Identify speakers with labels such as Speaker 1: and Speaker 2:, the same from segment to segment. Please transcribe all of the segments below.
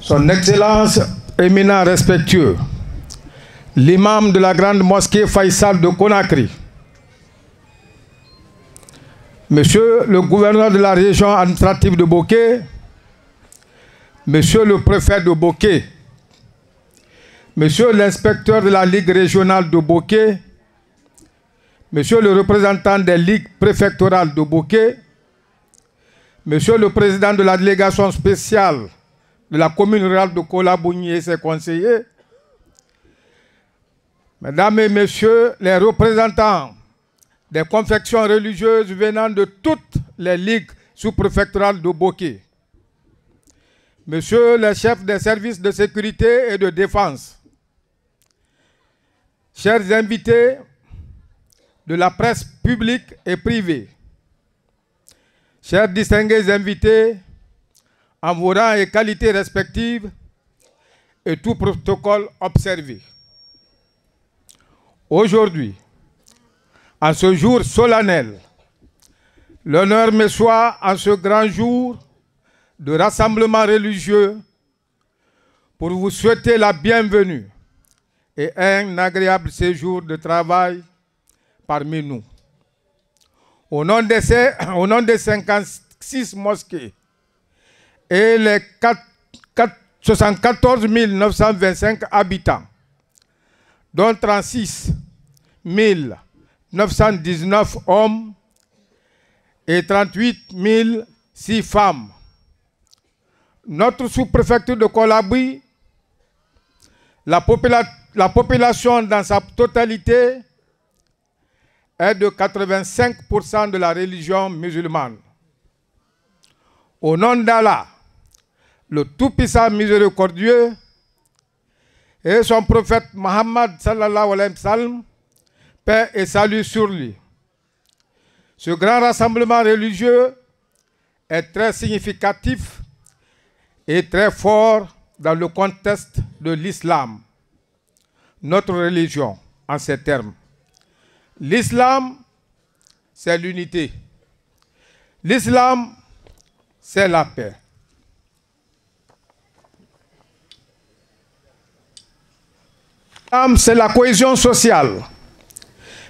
Speaker 1: Son Excellence éminent respectueux, l'imam de la grande mosquée Faisal de Conakry, Monsieur le gouverneur de la région administrative de Boké, Monsieur le préfet de Boké, Monsieur l'inspecteur de la Ligue régionale de Boké, Monsieur le représentant des ligues préfectorales de Boké, Monsieur le président de la délégation spéciale de la commune rurale de Kolabougni et ses conseillers, Mesdames et Messieurs les représentants des confections religieuses venant de toutes les ligues sous-préfectorales de Boké, Monsieur le chef des services de sécurité et de défense, chers invités de la presse publique et privée, chers distingués invités, en vos rangs et qualités respectives, et tout protocole observé. Aujourd'hui, en ce jour solennel, l'honneur me soit en ce grand jour de rassemblement religieux pour vous souhaiter la bienvenue et un agréable séjour de travail parmi nous. Au nom des 56 mosquées et les 74 925 habitants, dont 36 919 hommes et 38 006 femmes. Notre sous-préfecture de Kolabougni, la population dans sa totalité est de 85% de la religion musulmane. Au nom d'Allah, le Tout-Puissant Miséricordieux, et son prophète Mohammed sallallahu alayhi wa sallam, paix et salut sur lui. Ce grand rassemblement religieux est très significatif et très fort dans le contexte de l'islam, notre religion en ces termes. L'islam, c'est l'unité. L'islam, c'est la paix. L'islam, c'est la cohésion sociale.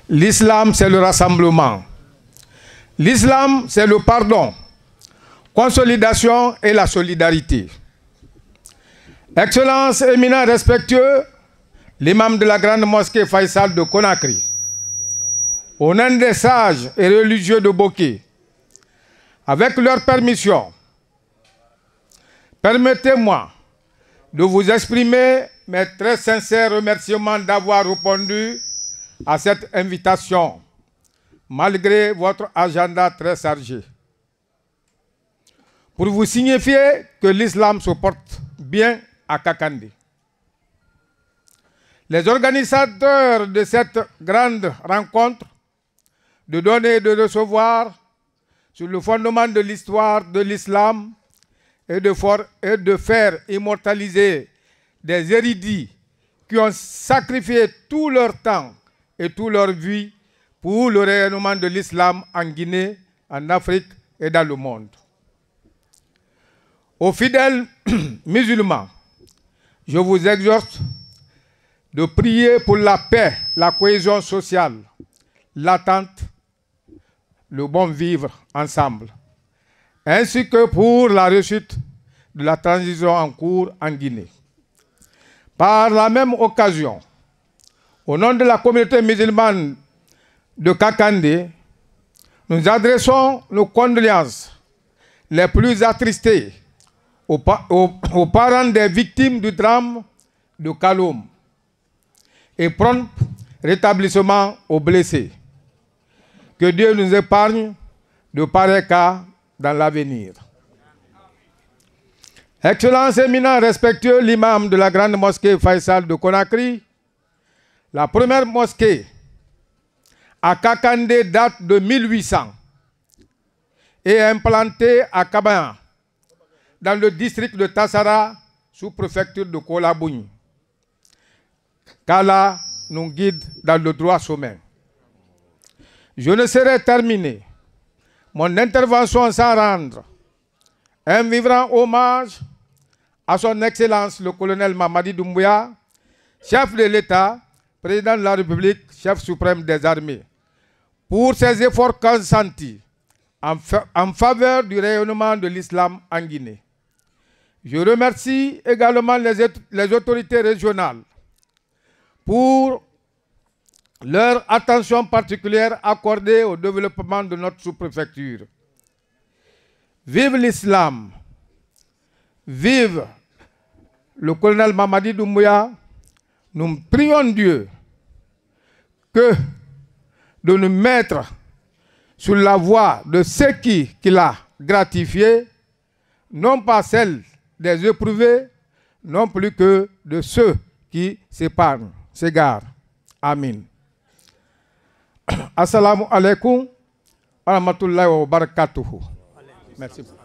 Speaker 1: L'islam, c'est le rassemblement. L'islam, c'est le pardon, consolidation et la solidarité. Excellence, éminent respectueux, l'imam de la grande mosquée Faisal de Conakry, au nom des sages et religieux de Boké, avec leur permission, permettez-moi de vous exprimer mes très sincères remerciements d'avoir répondu à cette invitation, malgré votre agenda très chargé. Pour vous signifier que l'islam se porte bien à Kakandé. Les organisateurs de cette grande rencontre de donner et de recevoir sur le fondement de l'histoire de l'islam et de faire immortaliser des érudits qui ont sacrifié tout leur temps et toute leur vie pour le rayonnement de l'islam en Guinée, en Afrique et dans le monde. Aux fidèles musulmans, je vous exhorte de prier pour la paix, la cohésion sociale, l'attente, le bon vivre ensemble, ainsi que pour la réussite de la transition en cours en Guinée. Par la même occasion, au nom de la communauté musulmane de Kakandé, nous adressons nos condoléances les plus attristées aux parents des victimes du drame de Kaloum et prompt rétablissement aux blessés. Que Dieu nous épargne de pareils cas dans l'avenir. Excellence éminent respectueux, l'imam de la grande mosquée Faisal de Conakry, la première mosquée à Kakandé date de 1800 et implantée à Kaban, dans le district de Tassara, sous-préfecture de Kolabougni. Qu'Allah nous guide dans le droit chemin. Je ne saurais terminer mon intervention sans rendre un vibrant hommage à son Excellence le colonel Mamadi Doumbouya, chef de l'État, président de la République, chef suprême des armées, pour ses efforts consentis en faveur du rayonnement de l'islam en Guinée. Je remercie également les autorités régionales pour leur attention particulière accordée au développement de notre sous-préfecture. Vive l'islam! Vive le colonel Mamadi Doumbouya! Nous prions Dieu que de nous mettre sur la voie de ceux qu'il a gratifiés, non pas celle des éprouvés, non plus que de ceux qui s'épargnent, s'égarent. Amen. Assalamu alaikum wa rahmatullahi wa barakatuhu. Merci beaucoup.